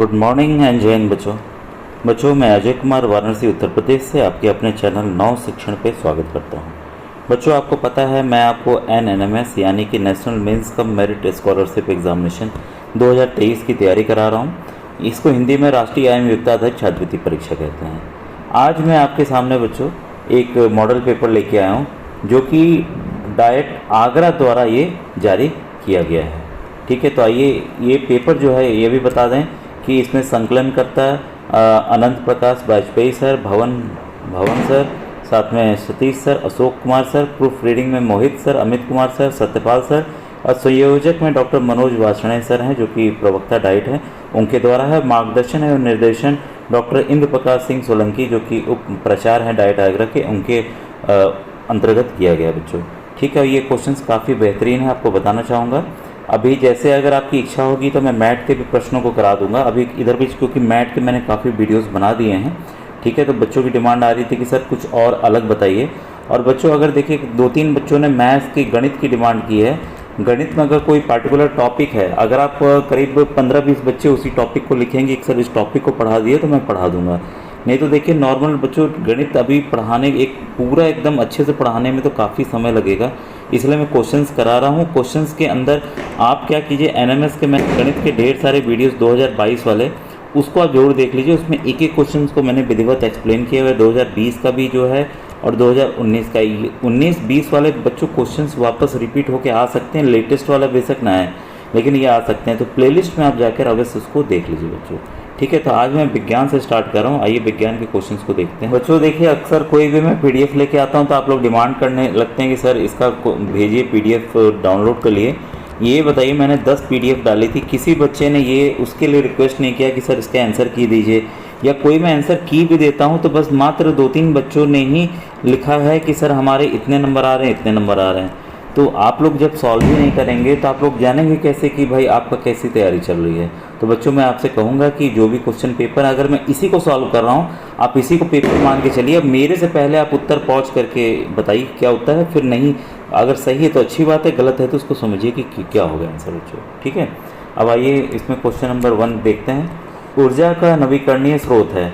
Good morning and जय हिंद बच्चों मैं अजय कुमार वाराणसी उत्तर प्रदेश से आपके अपने चैनल नव शिक्षण पे स्वागत करता हूं। बच्चों आपको पता है मैं आपको NNMS यानी कि national means cum merit scholarship examination 2023 की तैयारी करा रहा हूं। इसको हिंदी में राष्ट्रीय आय युक्ताधारित छात्रवृत्ति परीक्षा कहते हैं। आज मैं आपके सामने बच्चों एक मॉडल पेपर लेके आया हूँ जो कि डाइट आगरा द्वारा ये जारी किया गया है। ठीक है, तो आइए ये पेपर जो है ये भी बता दें कि इसमें संकलन करता है अनंत प्रकाश वाजपेयी सर, भवन सर, साथ में Satish sir, Ashok Kumar sir, proofreading में Mohit sir, Amit Kumar sir, Satyapal sir और संयोजक में डॉक्टर मनोज वासणे सर हैं जो कि प्रवक्ता डाइट हैं, उनके द्वारा है। मार्गदर्शन एवं निर्देशन डॉक्टर इंद्र प्रकाश सिंह सोलंकी जो कि उप प्रचार हैं डाइट आगरा के, उनके अंतर्गत किया गया बच्चों। ठीक है, ये क्वेश्चंस काफ़ी बेहतरीन है, आपको बताना चाहूँगा। अभी जैसे अगर आपकी इच्छा होगी तो मैं मैट के भी प्रश्नों को करा दूंगा अभी इधर भी, क्योंकि मैट के मैंने काफ़ी वीडियोस बना दिए हैं। ठीक है, तो बच्चों की डिमांड आ रही थी कि सर कुछ और अलग बताइए। और बच्चों अगर देखिए 2-3 बच्चों ने मैथ्स की गणित की डिमांड की है। गणित में अगर कोई पार्टिकुलर टॉपिक है, अगर आप करीब 15-20 बच्चे उसी टॉपिक को लिखेंगे कि सर इस टॉपिक को पढ़ा दिए तो मैं पढ़ा दूंगा। नहीं तो देखिए नॉर्मल बच्चों गणित अभी पढ़ाने एक पूरा एकदम अच्छे से पढ़ाने में तो काफ़ी समय लगेगा, इसलिए मैं क्वेश्चंस करा रहा हूँ। क्वेश्चंस के अंदर आप क्या कीजिए, NMS के मैं गणित के ढेर सारे वीडियोस 2022 वाले उसको आप जरूर देख लीजिए। उसमें एक एक क्वेश्चन को मैंने विधिवत एक्सप्लेन किया हुआ है। 2020 का भी जो है और 2019 का, 19-20 वाले बच्चों क्वेश्चंस वापस रिपीट होके आ सकते हैं, लेटेस्ट वाला बेशक ना है लेकिन ये आ सकते हैं, तो प्लेलिस्ट में आप जाकर अवश्य उसको देख लीजिए बच्चों। ठीक है, तो आज मैं विज्ञान से स्टार्ट कर रहा हूँ। आइए विज्ञान के क्वेश्चंस को देखते हैं बच्चों। देखिए अक्सर कोई भी मैं PDF लेके आता हूँ तो आप लोग डिमांड करने लगते हैं कि सर इसका भेजिए PDF डाउनलोड कर लिए। ये बताइए मैंने 10 PDF डाली थी, किसी बच्चे ने ये उसके लिए रिक्वेस्ट नहीं किया कि सर इसका आंसर की दीजिए, या कोई मैं आंसर की भी देता हूँ तो बस मात्र 2-3 बच्चों ने ही लिखा है कि सर हमारे इतने नंबर आ रहे हैं, इतने नंबर आ रहे हैं। तो आप लोग जब सॉल्व ही नहीं करेंगे तो आप लोग जानेंगे कैसे कि भाई आपका कैसी तैयारी चल रही है। तो बच्चों मैं आपसे कहूँगा कि जो भी क्वेश्चन पेपर अगर मैं इसी को सॉल्व कर रहा हूँ आप इसी को पेपर मान के चलिए। अब मेरे से पहले आप उत्तर पहुँच करके बताइए क्या उत्तर है, फिर नहीं अगर सही है तो अच्छी बात है, गलत है तो उसको समझिए कि क्या होगा आंसर बच्चों। ठीक है, अब आइए इसमें क्वेश्चन नंबर 1 देखते हैं। ऊर्जा का नवीकरणीय स्रोत है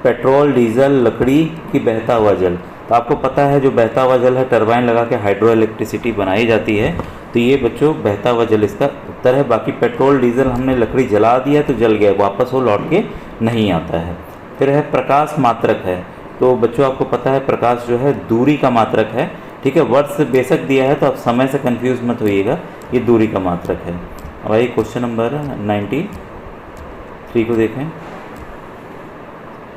पेट्रोल, डीजल, लकड़ी की बहता हुआ जल। तो आपको पता है जो बहता हुआ जल है टरबाइन लगा के हाइड्रो इलेक्ट्रिसिटी बनाई जाती है, तो ये बच्चों बहता हुआ जल इसका उत्तर है। बाकी पेट्रोल डीजल हमने लकड़ी जला दिया तो जल गया, वापस वो लौट के नहीं आता है। फिर है प्रकाश मात्रक है, तो बच्चों आपको पता है प्रकाश जो है दूरी का मात्रक है। ठीक है, वर्ष बेशक दिया है तो आप समय से कंफ्यूज मत होइएगा, ये दूरी का मात्रक है। अब आइए क्वेश्चन नंबर 93 को देखें।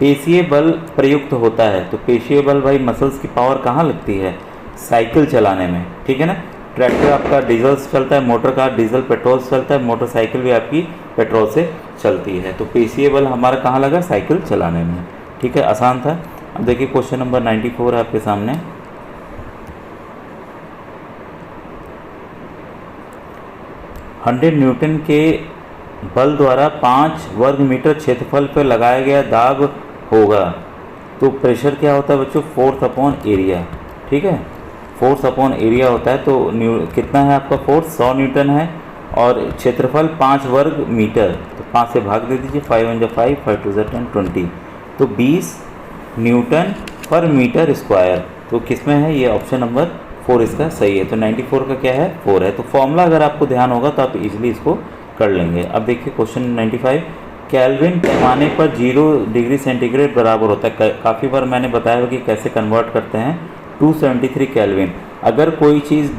पेशीय बल प्रयुक्त होता है, तो पेशीय बल भाई मसल्स की पावर कहाँ लगती है, साइकिल चलाने में। ठीक है ना, ट्रैक्टर आपका डीजल से चलता है, मोटर कार डीजल पेट्रोल से चलता है, मोटरसाइकिल भी आपकी पेट्रोल से चलती है। तो पेशीय बल हमारा कहाँ लगा, साइकिल चलाने में। ठीक है, आसान था। अब देखिए क्वेश्चन नंबर 94 है आपके सामने। न्यूटन के बल द्वारा 5 वर्ग मीटर क्षेत्रफल पर लगाया गया दाब होगा, तो प्रेशर क्या होता है बच्चों, फोर्स अपॉन एरिया। ठीक है, फोर्स अपॉन एरिया होता है। तो कितना है आपका फोर्स, 100 न्यूटन है और क्षेत्रफल 5 वर्ग मीटर, तो 5 से भाग दे दीजिए, 5 1 5, 5 2 10, 20, तो 20 न्यूटन पर मीटर स्क्वायर। तो किस में है, ये ऑप्शन नंबर 4 इसका सही है। तो 94 का क्या है, 4 है। तो फॉर्मूला अगर आपको ध्यान होगा तो आप इजीली इसको कर लेंगे। अब देखिए क्वेश्चन 95, केल्विन पैमाने पर 0 डिग्री सेंटीग्रेड बराबर होता है। काफ़ी बार मैंने बताया हो कि कैसे कन्वर्ट करते हैं, 273 केल्विन। अगर कोई चीज़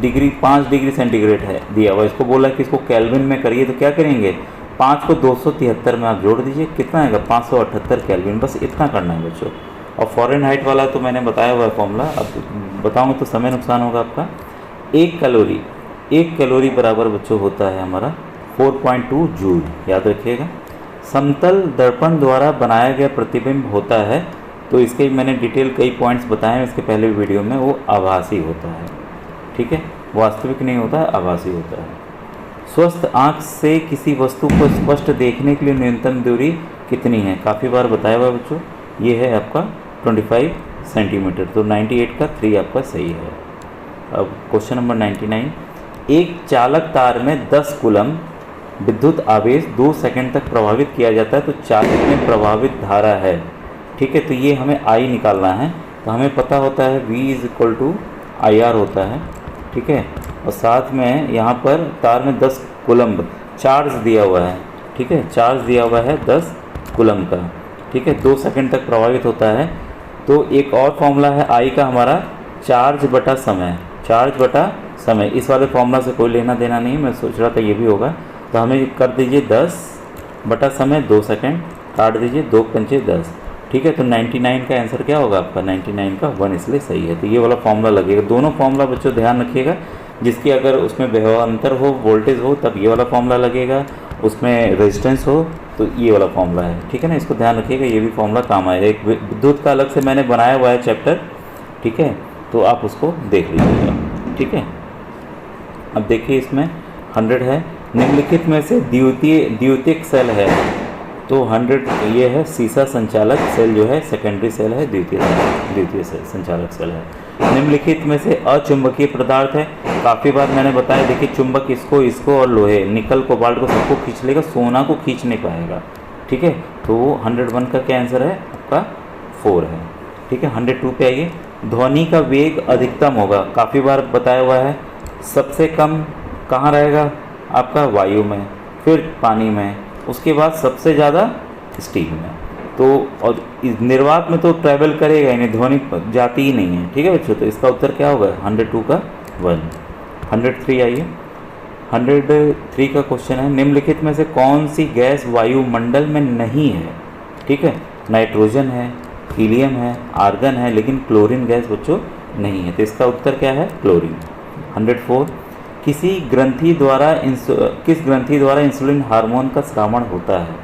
5 डिग्री सेंटीग्रेड है दिया हुआ, इसको बोला कि इसको केल्विन में करिए, तो क्या करेंगे, 5 को 273 में आप जोड़ दीजिए, कितना आएगा 578 केल्विन। बस इतना करना है बच्चों। और फॉरेन हाइट वाला तो मैंने बताया हुआ है फॉर्मूला, अब बताऊँगा तो समय नुकसान होगा आपका। 1 कैलोरी बराबर बच्चों होता है हमारा 4.2 जूल, याद रखिएगा। समतल दर्पण द्वारा बनाया गया प्रतिबिंब होता है, तो इसके मैंने डिटेल कई पॉइंट्स बताए हैं इसके पहले वीडियो में, वो आभासी होता है। ठीक है, वास्तविक नहीं होता है, आभासी होता है। स्वस्थ आँख से किसी वस्तु को स्पष्ट देखने के लिए न्यूनतम दूरी कितनी है, काफ़ी बार बताया हुआ बच्चों, ये है आपका 25 सेंटीमीटर। तो 98 का 3 आपका सही है। अब क्वेश्चन नंबर 99, एक चालक तार में 10 कूलम विद्युत आवेश 2 सेकंड तक प्रभावित किया जाता है तो चालक में प्रभावित धारा है। ठीक है, तो ये हमें आई निकालना है। तो हमें पता होता है V is equal to IR होता है। ठीक है, और साथ में यहाँ पर तार में 10 कूलम्ब चार्ज दिया हुआ है। ठीक है, चार्ज दिया हुआ है 10 कूलम्ब का। ठीक है, 2 सेकंड तक प्रभावित होता है। तो एक और फॉर्मूला है आई का हमारा, चार्ज बटा समय। चार्ज बटा समय, इस वाले फॉर्मूला से कोई लेना देना नहीं, मैं सोच रहा था ये भी होगा। तो हमें कर दीजिए 10 बटा समय 2 सेकंड, काट दीजिए 2 पंचे 10। ठीक है, तो 99 का आंसर क्या होगा आपका, 99 का 1 इसलिए सही है। तो ये वाला फॉर्मूला लगेगा। दोनों फॉर्मूला बच्चों ध्यान रखिएगा, जिसकी अगर उसमें विभवांतर हो, वोल्टेज हो, तब ये वाला फॉर्मूला लगेगा, उसमें रेजिस्टेंस हो तो ये वाला फॉर्मूला है। ठीक है ना, इसको ध्यान रखिएगा, ये भी फॉर्मूला काम आएगा। एक विद्युत का अलग से मैंने बनाया हुआ है चैप्टर। ठीक है, तो आप उसको देख लीजिएगा। ठीक है, अब देखिए इसमें 100 है, निम्नलिखित में से द्वितीयक सेल है। तो 100 ये है सीसा संचालक सेल जो है, सेकेंडरी सेल है, द्वितीय सेल संचालक सेल है। निम्नलिखित में से अचुंबकीय पदार्थ है। काफ़ी बार मैंने बताया, देखिए चुंबक इसको और लोहे, निकल कोबाल्ट को सबको खींच लेगा, सोना को खींच नहीं पाएगा। ठीक है, तो 101 का क्या आंसर है आपका 4 है। ठीक है, 102 पे आइए। ध्वनि का वेग अधिकतम होगा, काफ़ी बार बताया हुआ है। सबसे कम कहाँ रहेगा आपका, वायु में, फिर पानी में, उसके बाद सबसे ज़्यादा स्टील में। तो और निर्वात में तो ट्रैवल करेगा ही नहीं, ध्वनि जाती ही नहीं है। ठीक है बच्चों, तो इसका उत्तर क्या होगा, 102 का 1। 103 आइए। 103 का क्वेश्चन है, निम्नलिखित में से कौन सी गैस वायुमंडल में नहीं है। ठीक है, नाइट्रोजन है, हीलियम है, आर्गन है, लेकिन क्लोरीन गैस बच्चों नहीं है। तो इसका उत्तर क्या है, क्लोरीन। 104, किस ग्रंथि द्वारा इंसुलिन हार्मोन का स्रावण होता है।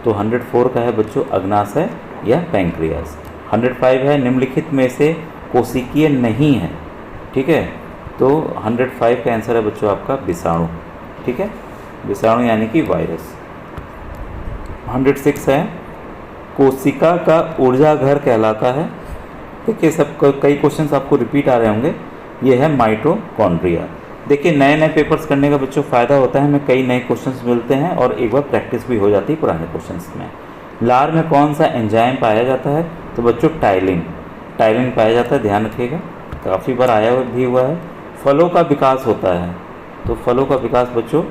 तो 104 का है बच्चों अग्नाशय या पैंक्रियास। 105 है, निम्नलिखित में से कोशिकीय नहीं है। ठीक है, तो 105 का आंसर है बच्चों आपका विषाणु। ठीक है, विषाणु यानी कि वायरस। 106 है, कोशिका का ऊर्जा घर कहलाता है। देखिए सब कई क्वेश्चंस आपको रिपीट आ रहे होंगे। ये है माइटोकॉन्ड्रिया। देखिए नए नए पेपर्स करने का बच्चों फ़ायदा होता है, हमें कई नए क्वेश्चंस मिलते हैं और एक बार प्रैक्टिस भी हो जाती है पुराने क्वेश्चंस में। लार में कौन सा एंजाइम पाया जाता है, तो बच्चों टाइलिन पाया जाता है, ध्यान रखिएगा, काफ़ी बार आया भी हुआ है। फलों का विकास होता है, तो फलों का विकास बच्चों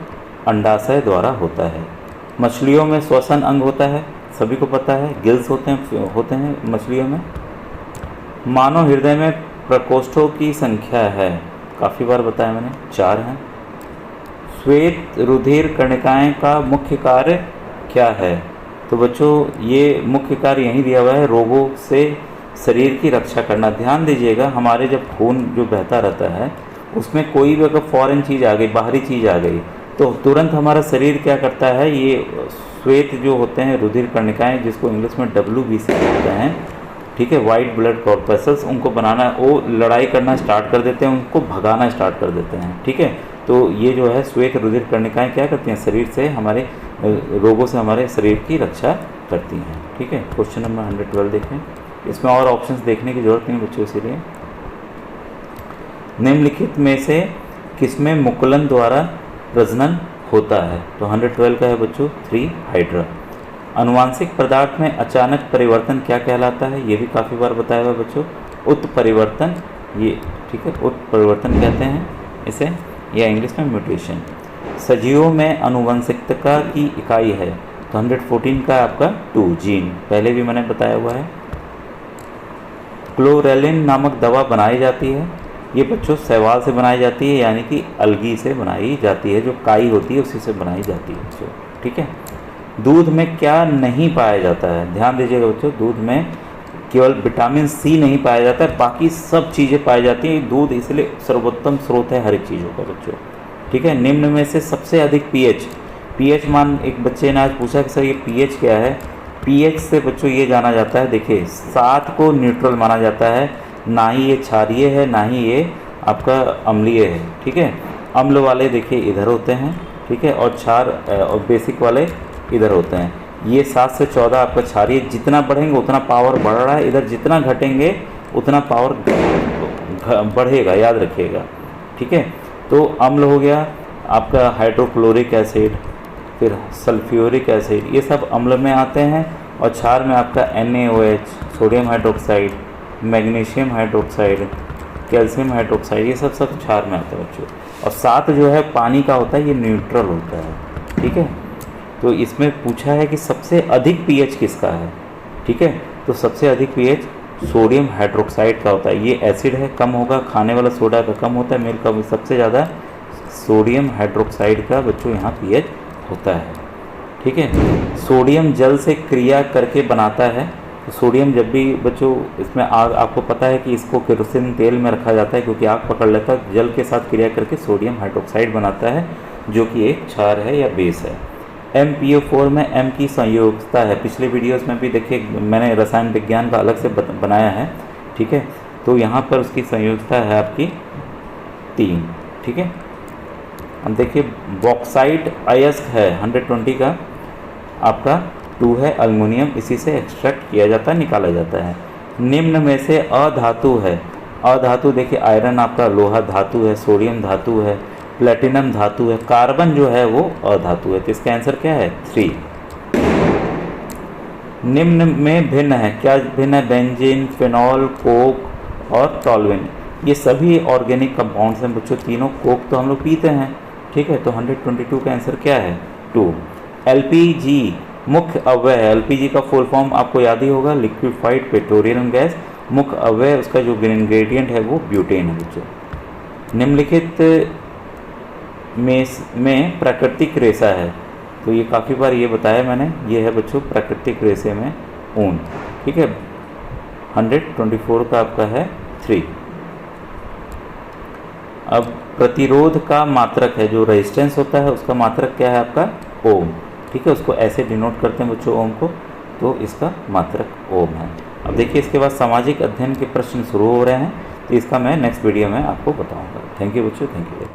अंडाशय द्वारा होता है। मछलियों में श्वसन अंग होता है, सभी को पता है, गिल्स होते हैं मछलियों में। मानव हृदय में प्रकोष्ठों की संख्या है, काफ़ी बार बताया मैंने, 4 हैं। श्वेत रुधिर कणिकाएं का मुख्य कार्य क्या है, तो बच्चों ये मुख्य कार्य यही दिया हुआ है, रोगों से शरीर की रक्षा करना। ध्यान दीजिएगा, हमारे जब खून जो बहता रहता है उसमें कोई भी अगर फॉरेन चीज़ आ गई, बाहरी चीज़ आ गई, तो तुरंत हमारा शरीर क्या करता है, ये श्वेत जो होते हैं रुधिर कणिकाएं, जिसको इंग्लिश में WBC कहते हैं, ठीक है, वाइट ब्लड कॉर्पसेल्स, उनको बनाना, वो लड़ाई करना स्टार्ट कर देते हैं, उनको भगाना स्टार्ट कर देते हैं। ठीक है, तो ये जो है श्वेत रुधिर कणिकाएं क्या करती हैं, शरीर से, हमारे रोगों से हमारे शरीर की रक्षा करती हैं। ठीक है, क्वेश्चन नंबर 112 देखें। इसमें और ऑप्शंस देखने की जरूरत नहीं बच्चों, इसीलिए निम्नलिखित में से किसमें मुकुलन द्वारा प्रजनन होता है, तो 112 का है बच्चों 3 हाइड्रा। अनुवांशिक पदार्थ में अचानक परिवर्तन क्या कहलाता है, ये भी काफ़ी बार बताया हुआ बच्चों, उत्परिवर्तन, ये ठीक है, उत्परिवर्तन कहते हैं इसे, या इंग्लिश में म्यूटेशन। सजीवों में अनुवंशिकता की इकाई है, तो 114 का आपका 2 जीन, पहले भी मैंने बताया हुआ है। क्लोरेलिन नामक दवा बनाई जाती है, ये बच्चों शैवाल से बनाई जाती है, यानी कि अलगी से बनाई जाती है, जो काई होती है उसी से बनाई जाती है बच्चों। ठीक है, दूध में क्या नहीं पाया जाता है, ध्यान दीजिएगा बच्चों, दूध में केवल विटामिन C नहीं पाया जाता है, बाकी सब चीज़ें पाई जाती हैं। दूध इसलिए सर्वोत्तम स्रोत है हर एक चीज़ों का बच्चों। ठीक है, निम्न में से सबसे अधिक पीएच मान, एक बच्चे ने आज पूछा कि सर ये पीएच क्या है। पीएच से बच्चों ये जाना जाता है, देखिए 7 को न्यूट्रल माना जाता है, ना ही ये क्षारीय है ना ही ये आपका अम्लीय है। ठीक है, अम्ल वाले देखिए इधर होते हैं, ठीक है, और क्षार और बेसिक वाले इधर होते हैं। ये 7 से 14 आपका क्षारीय, जितना बढ़ेंगे उतना पावर बढ़ रहा है, इधर जितना घटेंगे उतना पावर बढ़ेगा, याद रखिएगा। ठीक है, तो अम्ल हो गया आपका हाइड्रोक्लोरिक एसिड, फिर सल्फ्यूरिक एसिड, ये सब अम्ल में आते हैं। और क्षार में आपका NaOH, sodium hydroxide, magnesium hydroxide, calcium hydroxide, ये सब क्षार में आता है बच्चों। और 7 जो है पानी का होता है, ये न्यूट्रल होता है, ठीक है। तो इसमें पूछा है कि सबसे अधिक pH किसका है, ठीक है। तो सबसे अधिक pH सोडियम हाइड्रोक्साइड का होता है। ये एसिड है, कम होगा, खाने वाला सोडा का कम होता है, मिल्क का सबसे ज़्यादा सोडियम हाइड्रोक्साइड का बच्चों यहाँ pH होता है, ठीक है। सोडियम जल से क्रिया करके बनाता है। तो सोडियम जब भी बच्चों इसमें आग, आपको पता है कि इसको केरोसिन तेल में रखा जाता है क्योंकि आग पकड़ लेता है, जल के साथ क्रिया करके सोडियम हाइड्रोक्साइड बनाता है जो कि एक क्षार है या बेस है। MPO4 में M की संयोजकता है, पिछले वीडियोस में भी देखिए मैंने रसायन विज्ञान का अलग से बनाया है, ठीक है। तो यहाँ पर उसकी संयोजकता है आपकी 3, ठीक है। अब देखिए बॉक्साइट अयस्क है 120 का, आपका 2 है अल्युमिनियम, इसी से एक्सट्रैक्ट किया जाता है, निकाला जाता है। निम्न में से अधातु है, अधातु देखिए आयरन आपका लोहा धातु है, सोडियम धातु है, प्लेटिनम धातु है, कार्बन जो है वो अधातु है। तो इसका आंसर क्या है 3। निम्न में भिन्न है, क्या भिन्न है? बेंजीन, फिनॉल, कोक और टॉल्यूइन, ये सभी ऑर्गेनिक कंपाउंड्स हैं बच्चों तीनों। कोक तो हम लोग पीते हैं, ठीक है। तो 122 का आंसर क्या है 2। LPG मुख्य अव्यय है, LPG का फुल फॉर्म आपको याद ही होगा, लिक्विफाइड पेट्रोलियम गैस। मुख्य अव्यय उसका जो इंग्रेडिएंट है वो ब्यूटेन है बच्चों। निम्नलिखित में प्राकृतिक रेशा है, तो ये काफ़ी बार ये बताया मैंने, ये है बच्चों प्राकृतिक रेशे में ऊन, ठीक है। 124 का आपका है 3। अब प्रतिरोध का मात्रक है, जो रेजिस्टेंस होता है उसका मात्रक क्या है आपका ओम, ठीक है। उसको ऐसे डिनोट करते हैं बच्चों ओम को, तो इसका मात्रक ओम है। अब देखिए इसके बाद सामाजिक अध्ययन के प्रश्न शुरू हो रहे हैं, तो इसका मैं नेक्स्ट वीडियो में आपको बताऊंगा। थैंक यू बच्चों, थैंक यू।